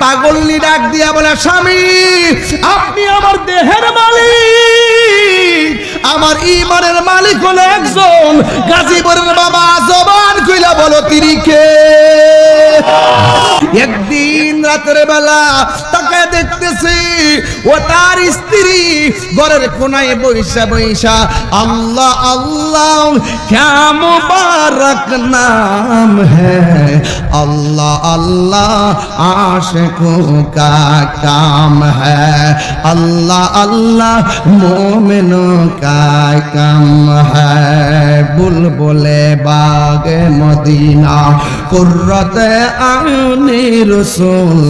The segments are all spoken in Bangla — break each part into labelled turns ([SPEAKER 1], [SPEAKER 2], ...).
[SPEAKER 1] পাগলনি ডাক দিয়া বলে, স্বামী আপনি আমার দেহের মালিক, আমার ঈমানের মালিক হলো একজন। গাজীপুরের বাবা জবান কইলা বলো তিনি কে? একদিন রাতের বেলা তাকে দেখতেছি ও তার স্ত্রী ঘরের কোনায় বৈশা বৈশা আল্লাহ আল্লাহ ক্যা মুবারক নাম হ্যায়, আল্লাহ আল্লাহ আশিকোं का काम है, अल्लाह अल्लाह मोमिनों का काम है। बुलबुले बाग मदीना कुर्रते आने रसूल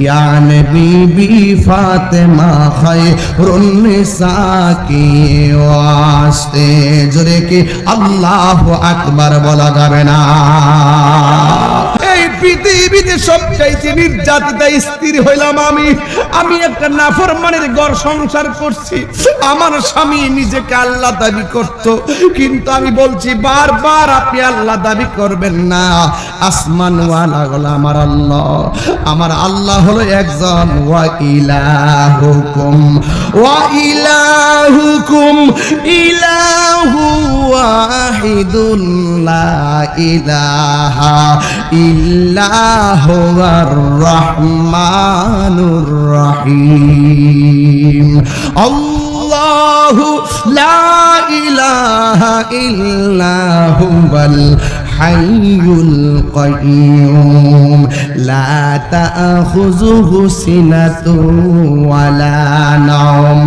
[SPEAKER 1] यानी बीबी फातिमा खैरुन निसा की वास्ते। जोरे की अल्लाहु আকবার বলা যাবে না। এই পৃথিবীতে সবচাইতে নির্যাতিত স্ত্রী হইলাম আমি। আমি একটা নাফরমানের ঘর সংসার করছি। আমার স্বামী নিজেকে আল্লাহ দাবি করত, কিন্তু আমি বলছি বারবার আপনি আল্লাহ দাবি করবেন না। আসমানওয়ালা হলো আমার আল্লাহ, আমার আল্লাহ হলো একজন। ওয়া ইলাহুকুম ইলাহু ওয়াহিদুন লা ইলাহা ইল্লা হুয়ার রহমানুর রহিম। আল্লাহু লা ইলাহা ইল্লা হুয়াল হাইয়ুল কাইয়ুম লা তাখুযুহু সিনাতুন ওয়ালা নাওম।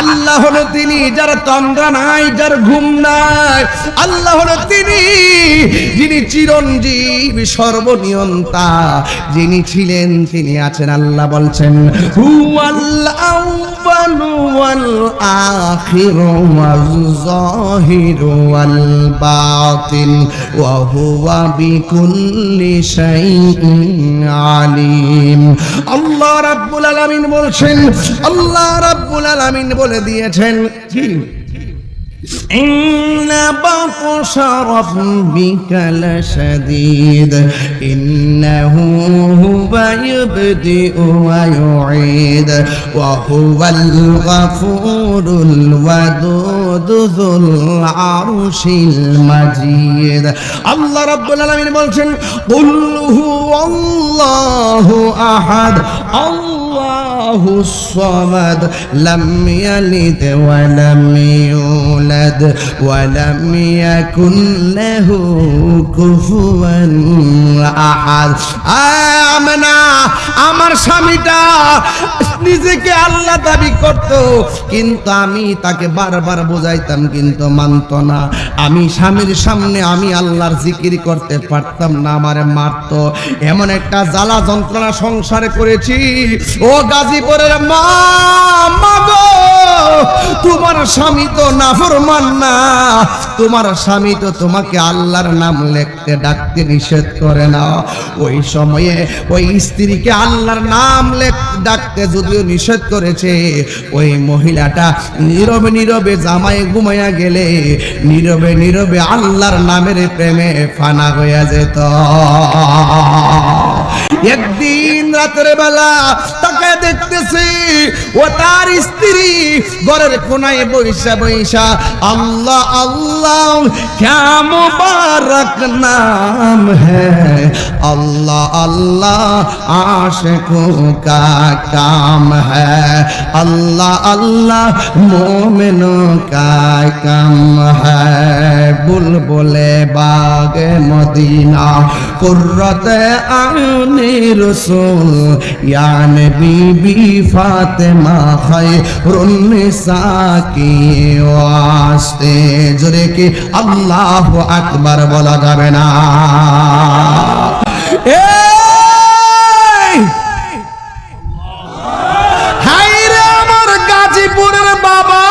[SPEAKER 1] আল্লাহ হলো তিনি যার তন্দ্রা নাই, যার ঘুম নাই। আল্লাহ হলো তিনি যিনি চিরঞ্জীবী, সর্বনিয়ন্তা, যিনি ছিলেন তিনি আছেন। আল্লাহ বলছেন হুয়াল আউয়ালু ওয়াল আখিরু ওয়াল যাহিরু ওয়াল বাতিন ওয়া হুয়া বিকুল্লি শাইইন আলিম। আল্লাহ রাব্বুল আলামিন বলছেন, আল্লাহ রাব্বুল আলামিন বলে দিয়েছেন ইন্না বাতশা রাব্বিকা লাশাদীদ ইন্নাহু হুয়া ইবদিউ ওয়া ইউঈদ ওয়া হুয়াল গফুরুল ওয়াদুদ যুল আরশিল মাজিদ। আল্লাহ রাব্বুল আলামিন বলছেন কুল হুয়াল্লাহু আহাদ আল্লাহুস সামাদ লাম ইয়ালিদ ওয়া লাম ইউলাদ ওয়া লাম ইয়াকুন লাহু কুফুয়ান আহাদ। আমেনা আমার স্বামীটা নিজেকে আল্লাহ দাবি করত, কিন্তু আমি তাকে বারবার বোঝাইতাম কিন্তু মানত না। আমি স্বামীর সামনে আমি আল্লাহর জিকির করতে পারতাম না, আমারে মারত। এমন একটা জ্বালা যন্ত্রণা সংসারে করেছি। ও গাজীপুরের মা, মাগো তোমার স্বামী তো নাফরমান না, তোমার স্বামী তো তোমাকে আল্লাহর নাম লিখতে ডাকতে নিষেধ করে না। ওই সময়ে ওই স্ত্রীকে আল্লাহর নাম ডাকতে যদিও নিষেধ করেছে, ওই মহিলাটা নীরবে নীরবে জামায় ঘুমাইয়া গেলে নীরবে নীরবে আল্লাহর নামের প্রেমে ফানা হইয়া যেত। একদিন রাতের বেলা তাকে দেখতেছি ও তার স্ত্রী ঘরের কোনায় বৈশা বৈশা আল্লাহ আল্লাহ ক্যা মুবারক নাম হ্যায়, আল্লাহ আল্লাহ আশিকোं का काम है, अल्लाह अल्लाह मोमिनों का काम है। बुलबुले बाग मदीना कुर्रते आने रसूल यानी बीबी फातिमा खैरुन निसा की वास्ते। जोरे की अल्लाहु আকবার বলা যাবে না। হায়রে আমার গাজীপুরের বাবা,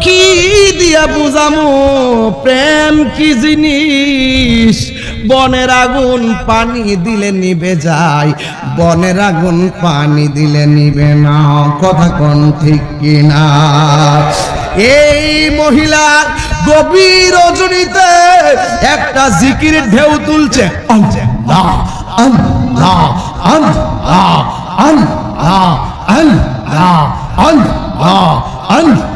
[SPEAKER 1] কি দিয়া বুঝামু প্রেম কি জিনিস? বনের আগুন পানি দিলে নিভে যায়, বনের আগুন পানি দিলে নিভে না। কথা কোন ঠিক কিনা? এই মহিলা গভীর রজনীতে একটা জিকিরের ঢেউ তুলছে, আল্লাহ আল্লাহ আল্লাহ আল্লাহ আল্লাহ আল্লাহ আল্লাহ।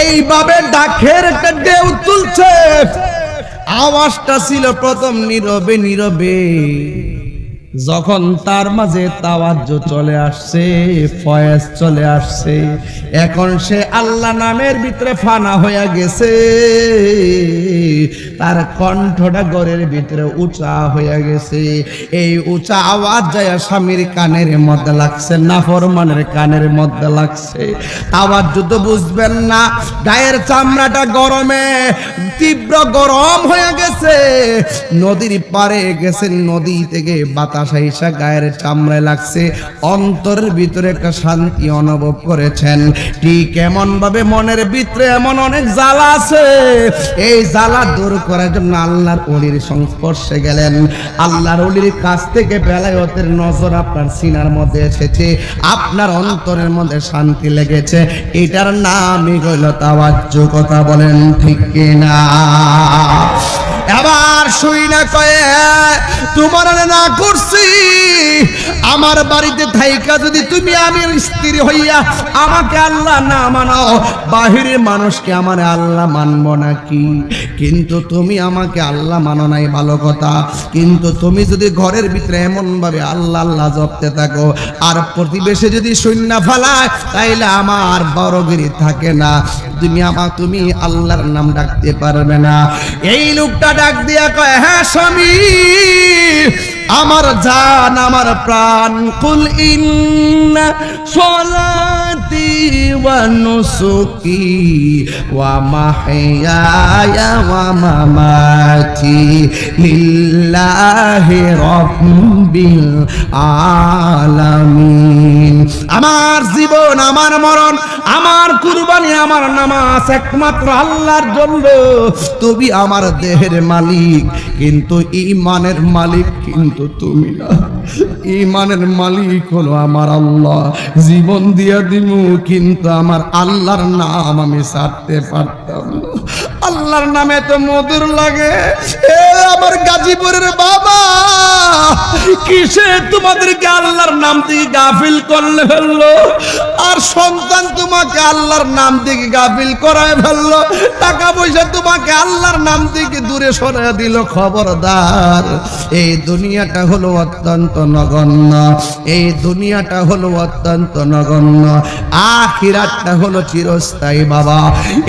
[SPEAKER 1] এইভাবে ডাকের একটা ঢেউ তুলছে। আওয়াজটা ছিল প্রথম নীরবে নীরবে, যখন তার মাঝে তাওয়াজ্জু চলে আসছে, ফয়েজ চলে আসছে, এখন সে আল্লাহ নামের ভিতরে ফানা হয়ে গেছে। তার কণ্ঠটা ঘরের ভিতরে উঁচা হয়ে গেছে। এই উঁচা আওয়াজ যায় স্বামীর কানের মধ্যে লাগছে, নাফরমানের কানের মধ্যে লাগছে। তাওয়াজ্জু তো বুঝবেন না, গায়ের চামড়াটা গরমে তীব্র গরম হয়ে গেছে। নদীর পাড়ে গেছেন, নদী থেকে বাতাস আইসা গায়ের চামড়ায় লাগছে। অন্তরের ভিতরে একটা শান্তি অনুভব করেছেন। ঠিক এমন ভাবে মনের ভিতরে এমন অনেক জ্বালা আছে, এই জ্বালা দূর করার জন্য আল্লাহর ওলির সংস্পর্শে গেলেন। আল্লাহর ওলির কাছ থেকে বেলায়েতের নজর আপনার সিনার মধ্যে এসেছে, আপনার অন্তরের মধ্যে শান্তি লেগেছে। এটার নামই হইল তাওয়াজ্জু। কথা বলেন ঠিক কিনা? এবার শুই না কয়ে তোমার না করছি, আমার বাড়িতে থাইকা যদি তুমি আমি স্ত্রী হইয়া আমাকে আল্লাহ না মানো, বাহিরের মানুষকে আমার আল্লাহ মানবো নাকি? কিন্তু তুমি আমাকে আল্লাহ মানো নাই, ভালো কথা, কিন্তু তুমি যদি ঘরের ভিতরে এমন ভাবে আল্লাহ আল্লাহ জপতে থাকো আর প্রতিবেশে যদি শূন্য ফেলায়, তাইলে আমার বড়গিরি থাকে না, তুমি আল্লাহর নাম ডাকতে পারবে না। এই লোকটা ডাক দিয়া কয়, হ্যাঁ স্বামী, আমার জান, আমার প্রাণ, কুল ইন্না সলাতি ওয়া নুসুকি ওয়া মাহইয়ায়া ওয়া মামাতি লিল্লাহি রাব্বিল আলামিন। আমার জীবন, আমার মরণ, আমার কুরবানি, আমার নামাজ একমাত্র আল্লাহর জন্য। তুমি আমার দেহের মালিক, কিন্তু ঈমানের মালিক কিন্তু তুমি না। ঈমানের মালিক হলো আমার আল্লাহ। জীবন দিয়া দিমু, কিন্তু আমার আল্লাহর নাম আমি ছাড়তে পারতাম না। আল্লাহর নামে তো মধুর লাগে। এ আমার গাজীপুরের বাবা, কিসে তোমাদেরকে আল্লাহর নাম থেকে গাফিল করলে ফেললো? আর সন্তান তোমাকে আল্লাহর নাম থেকে গাফিল করায় ফেললো, টাকা পয়সা তোমাকে আল্লাহর নাম থেকে দূরে সরিয়ে দিল। খবরদার, এই দুনিয়াটা হলো অত্যন্ত নগণ্য, এই দুনিয়াটা হলো অত্যন্ত নগণ্য, আখিরাতটা হলো চিরস্থায়ী বাবা।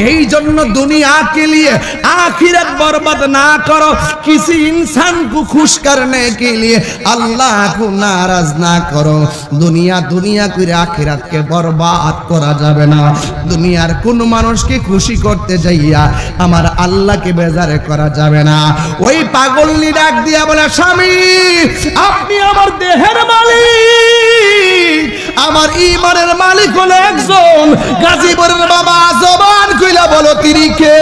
[SPEAKER 1] এই জন্য দুনিয়াকে লিয়ে आखिरत बर्बाद ना करो, किसी इंसान को खुश करने के लिए अल्लाह को नाराज ना करो। दुनिया दुनिया করে আখিরাতকে বরবাদ করা যাবে না। দুনিয়ার কোন মানুষকে খুশি করতে যাইয়া আমার আল্লাহকে বেজারে করা যাবে না। ওই পাগলনি ডাক দিয়া বলে, স্বামী আপনি আমার দেহের মালিক, আমার ঈমানের মালিক হলো একজন। গাজীপুরের বাবা, জবান কইলা বলো তিনি কে?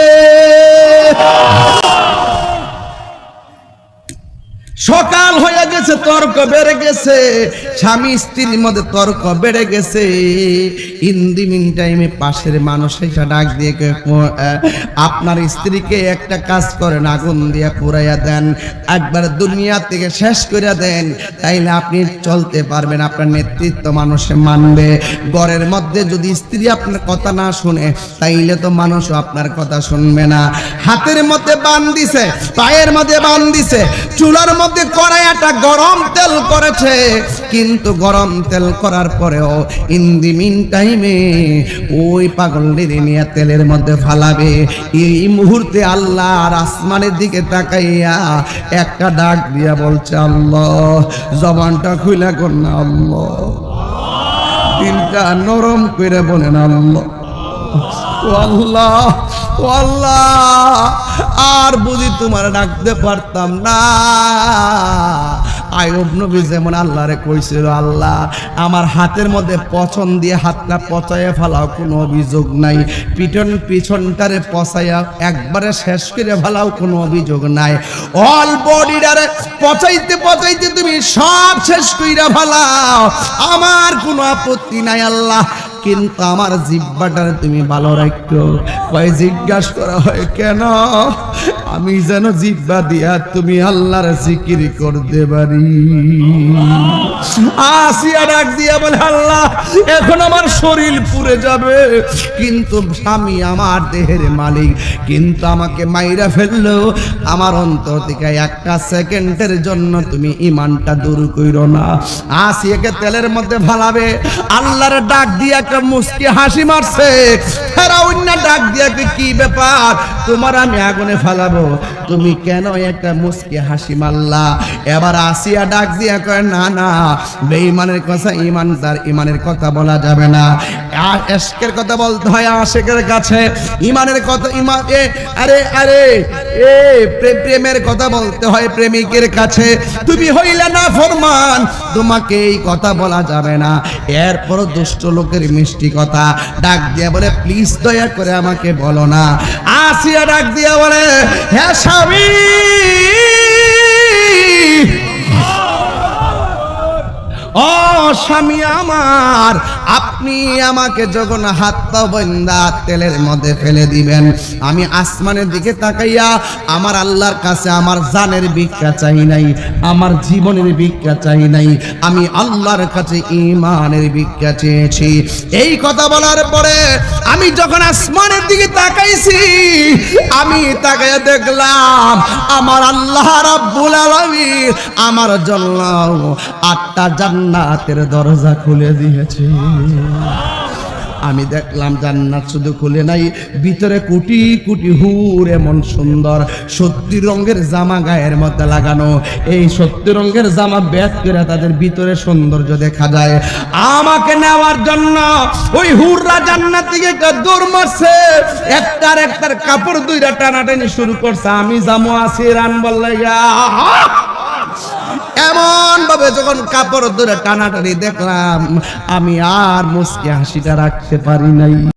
[SPEAKER 1] সকাল হয়ে গেছে, তর্ক বেড়ে গেছে, স্বামী স্ত্রীর মধ্যে তর্ক বেড়ে গেছে। ইন দি মিন টাইমে পাশের মানুষ এসে ডাক দিয়ে আপনার স্ত্রীকে একটা কাজ করেন, আগুন দিয়ে পুড়াইয়া দেন, একবার দুনিয়া থেকে শেষ করে দেন, তাইলে আপনি চলতে পারবেন, আপনার নেতৃত্ব মানুষে মানবে। ঘরের মধ্যে যদি স্ত্রী আপনার কথা না শুনে, তাইলে তো মানুষও আপনার কথা শুনবে না। হাতের মধ্যে বান দিছে, পায়ের মধ্যে বান দিছে, চুলার মধ্যে কড়াইটা গরম তেল করেছে, কিন্তু গরম তেল করার পরেও ইন দি মিন টাইমে ওই পাগলটির নিয়ে তেলের মধ্যে ফালাবে। এই মুহূর্তে আল্লাহ আর আসমানের দিকে তাকাইয়া একটা ডাক দিয়া বলছে, আল্লাহ। জবানটা খুলে কর না আল্লাহ, দিলটা নরম করে বলেন আল্লাহ। ও আল্লাহ, ও আল্লাহ, আর বুঝি তোমার ডাকতে পারতাম না। আইয়ুব নবী যেমন আল্লাহরে কইছিল, আল্লাহ আমার হাতের মধ্যে পছন দিয়ে হাতটা পচাইয়া ফেলাও, কোনো অভিযোগ নাই। পিছনটারে পচাইয়া একবারে শেষ করে ফেলাও, কোনো অভিযোগ নাই। অল বডিটারে পচাইতে পচাইতে তুমি সব শেষ কইরা ফেলাও, আমার কোনো আপত্তি নাই আল্লাহ। কিন্তু আমার জিহ্বাটারে তুমি ভালো রাখো। কয় জিজ্ঞাসা করা হয় কেন? আমি যেন জিহ্বা দিয়া তুমি আল্লাহর জিকির করতে পারি। আসিয়া ডাক দিয়া বলে, আল্লাহ এখন আমার শরীর পুড়ে যাবে, কিন্তু স্বামী আমার দেহের মালিক, কিন্তু আমাকে মাইরা ফেললো, আমার অন্তর থেকে একটা সেকেন্ডের জন্য তুমি ইমানটা দূর কইরো না। আসিয়াকে তেলের মধ্যে ফালাবে, আল্লাহর ডাক দিয়া একটা মুস্কি হাসি মারছে। ফেরাউন ডাক দিয়া, কি ব্যাপার, তোমার আমি আগুনে ফালাবো, তুমি কেন একটা মুস্কি হাসি মারলা? এবার আসিয়া ডাক দিয়া কয়, না না, বেঈমানের কথা ইমানদার, ইমানের কথা বলা যাবে না, ইশকের কথা বলতে হয় আশিকের কাছে, ইমানের কথা ইমান আরে আরে প্রেমের কথা বলতে হয় প্রেমিকের কাছে। তুমি হইলা না ফরমান, তোমাকে এই কথা বলা যাবে না। এরপর দুষ্ট লোকের মিষ্টি কথা ডাক দিয়া বলে, প্লিজ দয়া করে আমাকে বলো না। আসিয়া ডাক দিয়া বলে, হ্যাঁ স্বামী, ও স্বামী আমার, আপনি আমাকে যখন হাত পা বাঁধা তেলের মধ্যে ফেলে দিবেন, আমি আসমানের দিকে তাকাইয়া আমার আল্লাহর কাছে আমার জানের ভিক্ষা চাই নাই, আমার জীবনের ভিক্ষা চাই নাই, আমি আল্লাহর কাছে ঈমানের ভিক্ষা চেয়েছি। এই কথা বলার পরে আমি যখন আসমানের দিকে তাকাইছি, আমি তাকাইয়া দেখলাম আমার আল্লাহ রাব্বুল আলামিন আমার জন্য 8টা জান্নাতের দরজা খুলে দিয়েছে। আমি দেখলাম জান্নাত শুধু খুলে নাই, ভিতরে কোটি কোটি হুর, এমন সুন্দর 70 রঙের জামা গায়ের মধ্যে লাগানো। এই 70 রঙের জামা বেদ করে তাদের ভিতরে সৌন্দর্য দেখা যায়। আমাকে নেওয়ার জন্য ওই হুররা জান্নাত থেকে একটা দৌড় মারছে, একটার কাপড় দুইটা টানাটানি শুরু করছে। আমি জামু আসি রান বললাইয়া, এমন ভাবে যখন কাপড় ধরে টানাটানি দেখলাম, আমি আর মুস্কি হাসিটা রাখতে পারি নাই।